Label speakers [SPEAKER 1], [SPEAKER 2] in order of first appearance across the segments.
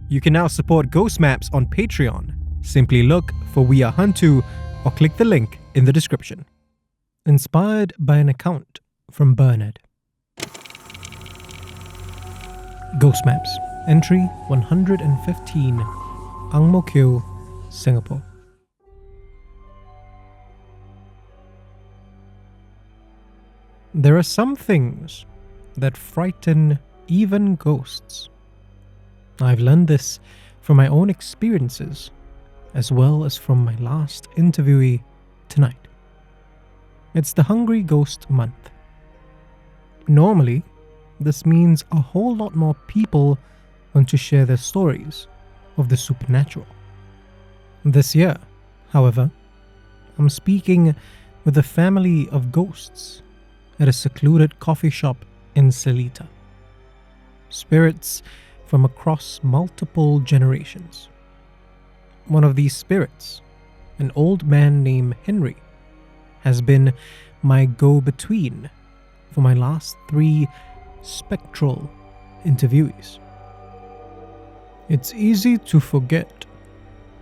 [SPEAKER 1] You can now support Ghost Maps on Patreon. Simply look for We Are HANTU or click the link in the description. Inspired by an account from Bernard. Ghost Maps, entry 115, Ang Mo Kio, Singapore. There are some things that frighten even ghosts. I've learned this from my own experiences, as well as from my last interviewee tonight. It's the Hungry Ghost Month. Normally, this means a whole lot more people want to share their stories of the supernatural. This year, however, I'm speaking with a family of ghosts at a secluded coffee shop in Seletar. Spirits from across multiple generations. One of these spirits, an old man named Henry, has been my go-between for my last 3 spectral interviewees. It's easy to forget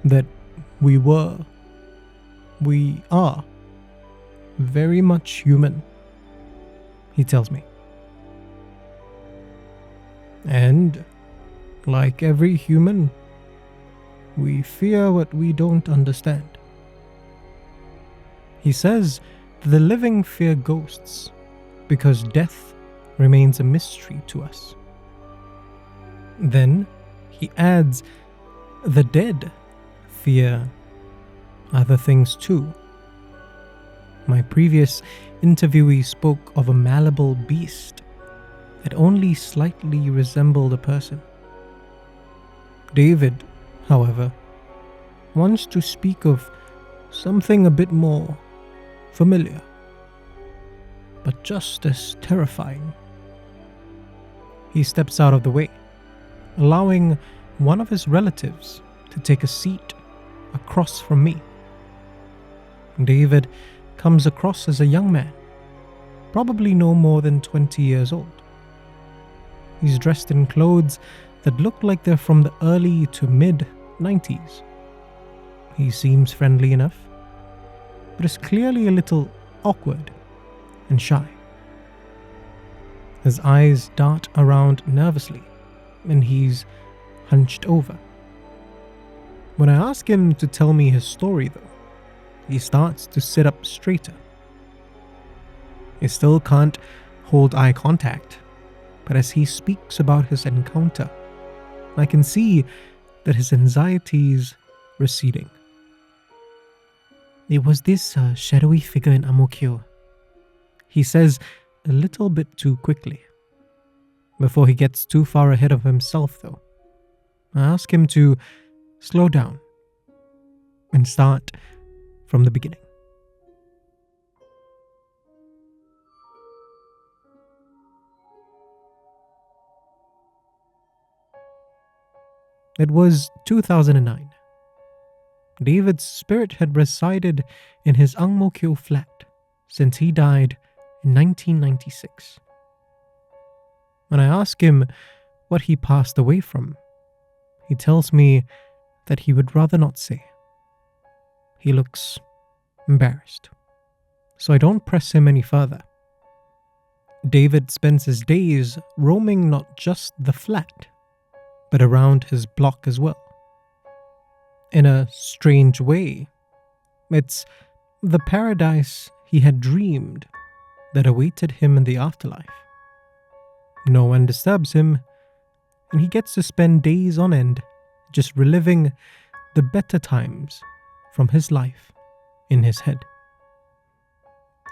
[SPEAKER 1] that we are very much human, he tells me. And like every human, we fear what we don't understand. He says the living fear ghosts because death remains a mystery to us. Then he adds the dead fear other things too. My previous interviewee spoke of a malleable beast that only slightly resembled a person. David, however, wants to speak of something a bit more familiar, but just as terrifying. He steps out of the way, allowing one of his relatives to take a seat across from me. David comes across as a young man, probably no more than 20 years old. He's dressed in clothes that look like they're from the early to mid-90s. He seems friendly enough, but is clearly a little awkward and shy. His eyes dart around nervously, and he's hunched over. When I ask him to tell me his story, though, he starts to sit up straighter. He still can't hold eye contact, but as he speaks about his encounter, I can see that his anxiety's receding. It was this shadowy figure in Ang Mo Kio, he says a little bit too quickly. Before he gets too far ahead of himself, though, I ask him to slow down and start from the beginning. It was 2009. David's spirit had resided in his Ang Mo Kio flat since he died in 1996. When I ask him what he passed away from, he tells me that he would rather not say. He looks embarrassed, so I don't press him any further. David spends his days roaming not just the flat, but around his block as well. In a strange way, it's the paradise he had dreamed that awaited him in the afterlife. No one disturbs him, and he gets to spend days on end just reliving the better times from his life in his head.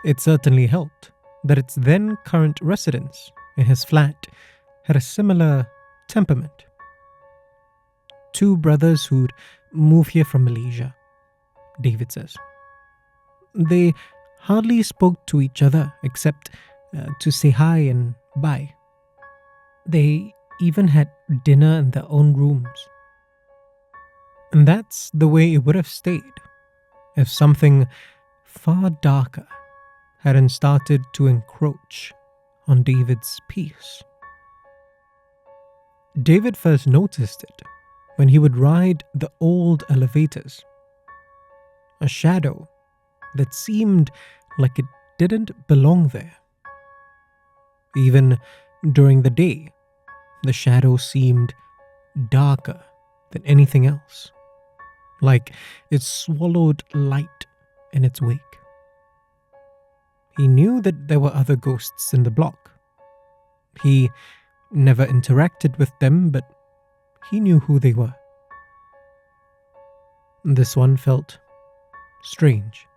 [SPEAKER 1] It certainly helped that its then current residents in his flat had a similar temperament. 2 brothers who'd moved here from Malaysia, David says. They hardly spoke to each other except to say hi and bye. They even had dinner in their own rooms. And that's the way it would have stayed if something far darker hadn't started to encroach on David's peace. David first noticed it when he would ride the old elevators. A shadow that seemed like it didn't belong there. Even during the day, the shadow seemed darker than anything else, like it swallowed light in its wake. He knew that there were other ghosts in the block. He never interacted with them, but he knew who they were. This one felt strange,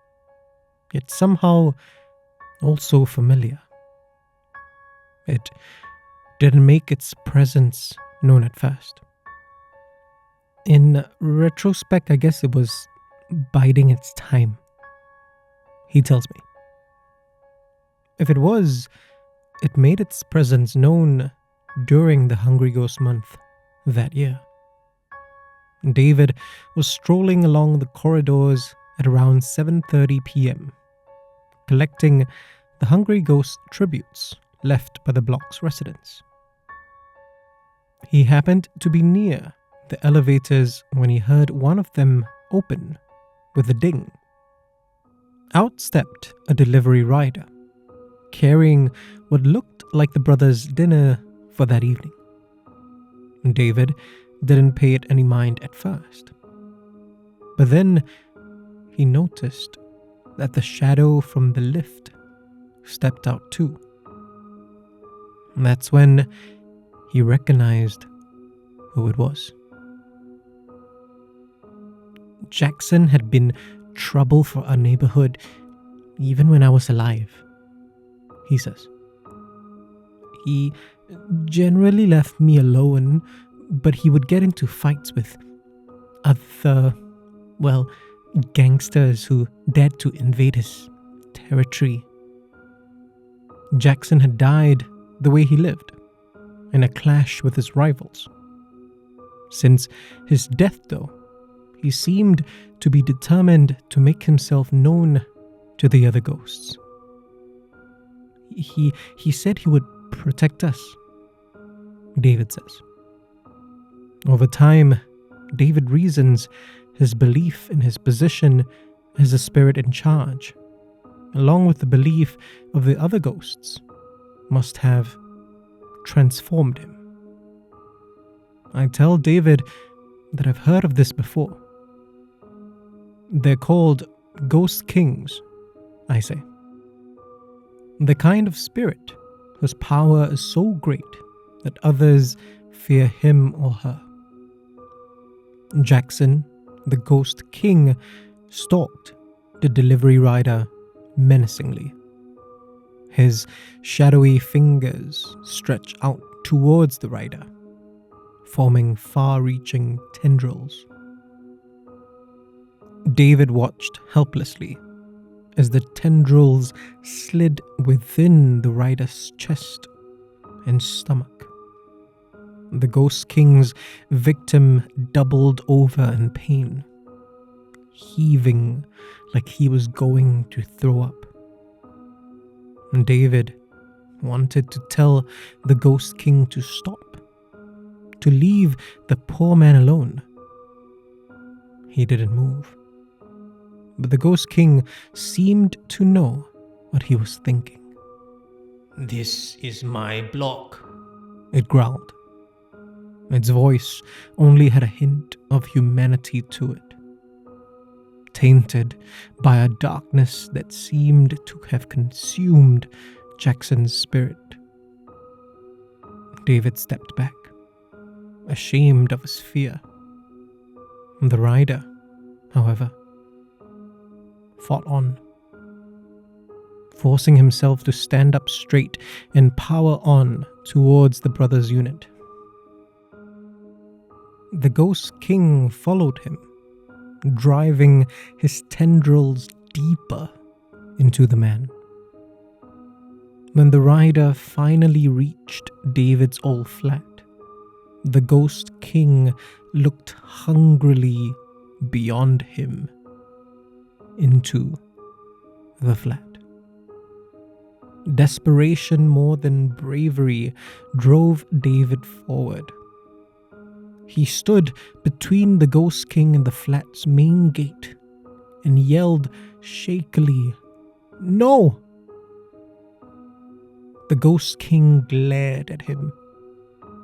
[SPEAKER 1] yet somehow also familiar. It didn't make its presence known at first. In retrospect, I guess it was biding its time, he tells me. If it was, it made its presence known during the Hungry Ghost Month that year. David was strolling along the corridors at around 7:30 p.m., collecting the Hungry Ghost tributes left by the block's residents. He happened to be near the elevators when he heard one of them open with a ding. Out stepped a delivery rider, carrying what looked like the brothers' dinner for that evening. David didn't pay it any mind at first, but then he noticed that the shadow from the lift stepped out too. That's when he recognized who it was. Jackson had been trouble for our neighborhood even when I was alive, he says. He generally left me alone, but he would get into fights with other, gangsters who dared to invade his territory. Jackson had died the way he lived, in a clash with his rivals. Since his death, though, he seemed to be determined to make himself known to the other ghosts. He said he would protect us, David says. Over time, David reasons his belief in his position as a spirit in charge, along with the belief of the other ghosts, must have transformed him. I tell David that I've heard of this before. They're called Ghost Kings, I say. The kind of spirit whose power is so great that others fear him or her. Jackson, the Ghost King, stalked the delivery rider menacingly. His shadowy fingers stretch out towards the rider, forming far-reaching tendrils. David watched helplessly as the tendrils slid within the rider's chest and stomach. The Ghost King's victim doubled over in pain, heaving like he was going to throw up. David wanted to tell the Ghost King to stop, to leave the poor man alone. He didn't move, but the Ghost King seemed to know what he was thinking. "This is my block," it growled. Its voice only had a hint of humanity to it, tainted by a darkness that seemed to have consumed Jackson's spirit. David stepped back, ashamed of his fear. The rider, however, fought on, forcing himself to stand up straight and power on towards the brothers' unit. The Ghost King followed him, driving his tendrils deeper into the man. When the rider finally reached David's old flat, the Ghost King looked hungrily beyond him into the flat. Desperation more than bravery drove David forward. he stood between the Ghost King and the flat's main gate and yelled shakily, "No!" The Ghost King glared at him.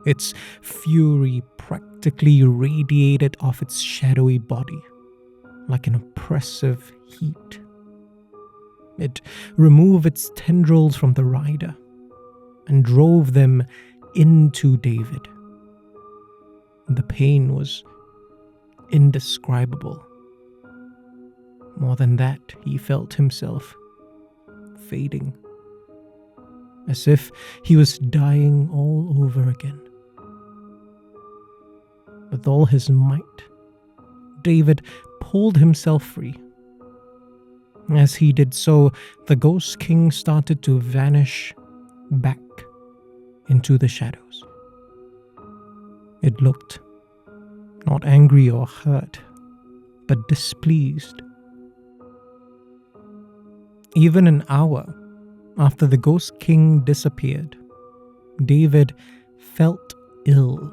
[SPEAKER 1] Its fury practically radiated off its shadowy body like an oppressive heat. It removed its tendrils from the rider and drove them into David. The pain was indescribable. More than that, he felt himself fading, as if he was dying all over again. With all his might, David pulled himself free. As he did so, the Ghost King started to vanish back into the shadows. It looked not angry or hurt, but displeased. Even an hour after the Ghost King disappeared, David felt ill.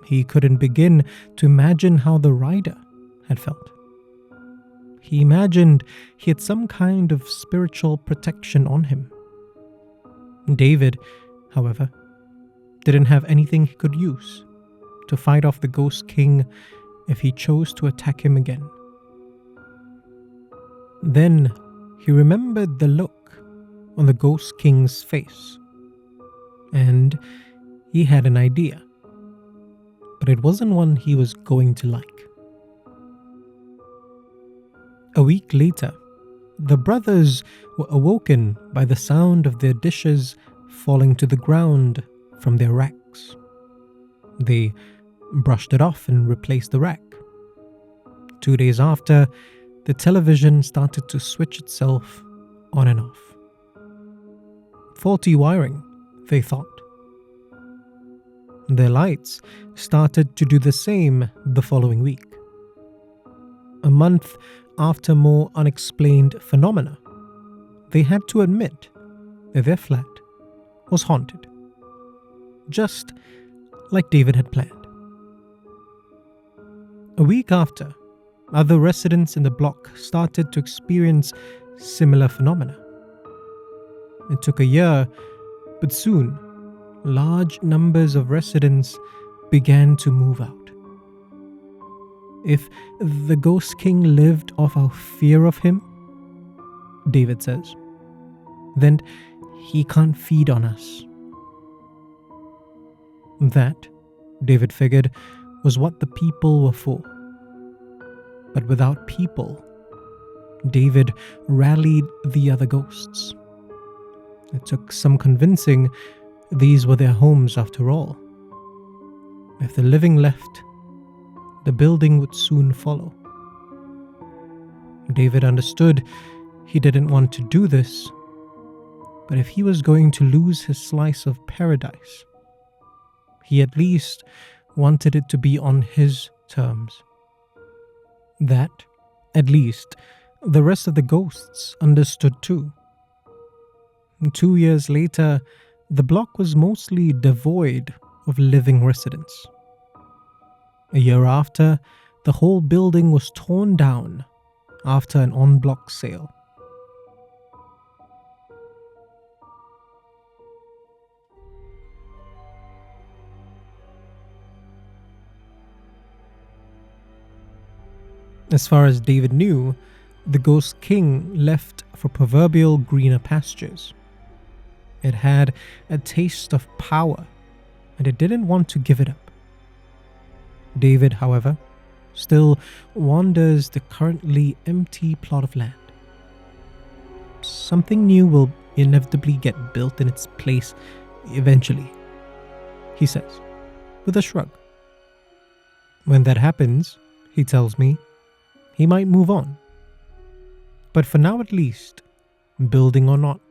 [SPEAKER 1] He couldn't begin to imagine how the rider had felt. He imagined he had some kind of spiritual protection on him. David, however, didn't have anything he could use to fight off the Ghost King if he chose to attack him again. Then he remembered the look on the Ghost King's face, and he had an idea, but it wasn't one he was going to like. A week later, the brothers were awoken by the sound of their dishes falling to the ground from their racks. They brushed it off and replaced the rack. 2 days after, the television started to switch itself on and off. Faulty wiring, they thought. Their lights started to do the same the following week. A month after more unexplained phenomena, they had to admit that their flat was haunted, just like David had planned. A week after, other residents in the block started to experience similar phenomena. It took a year, but soon, large numbers of residents began to move out. If the Ghost King lived off our fear of him, David says, then he can't feed on us. That, David figured, was what the people were for. But without people, David rallied the other ghosts. It took some convincing. These were their homes after all. If the living left, the building would soon follow. David understood he didn't want to do this, but if he was going to lose his slice of paradise, he at least wanted it to be on his terms. That, at least, the rest of the ghosts understood too. 2 years later, the block was mostly devoid of living residents. A year after, the whole building was torn down after an en-bloc sale. As far as David knew, the Ghost King left for proverbial greener pastures. It had a taste of power, and it didn't want to give it up. David, however, still wanders the currently empty plot of land. Something new will inevitably get built in its place eventually, he says, with a shrug. When that happens, he tells me, he might move on. But for now at least, building or not,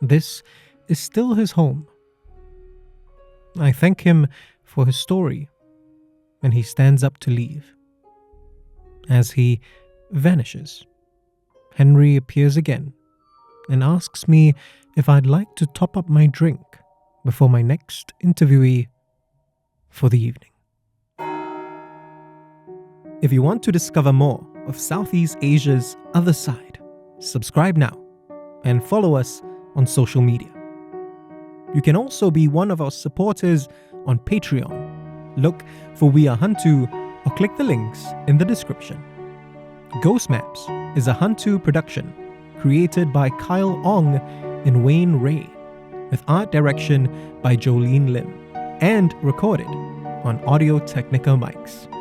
[SPEAKER 1] this is still his home. I thank him for his story, and he stands up to leave. As he vanishes, Henry appears again and asks me if I'd like to top up my drink before my next interviewee for the evening. If you want to discover more of Southeast Asia's other side, subscribe now and follow us on social media. You can also be one of our supporters on Patreon. Look for We Are HANTU or click the links in the description. Ghost Maps is a HANTU production created by Kyle Ong and Wayne Ray, with art direction by Jolene Lim, and recorded on Audio Technica mics.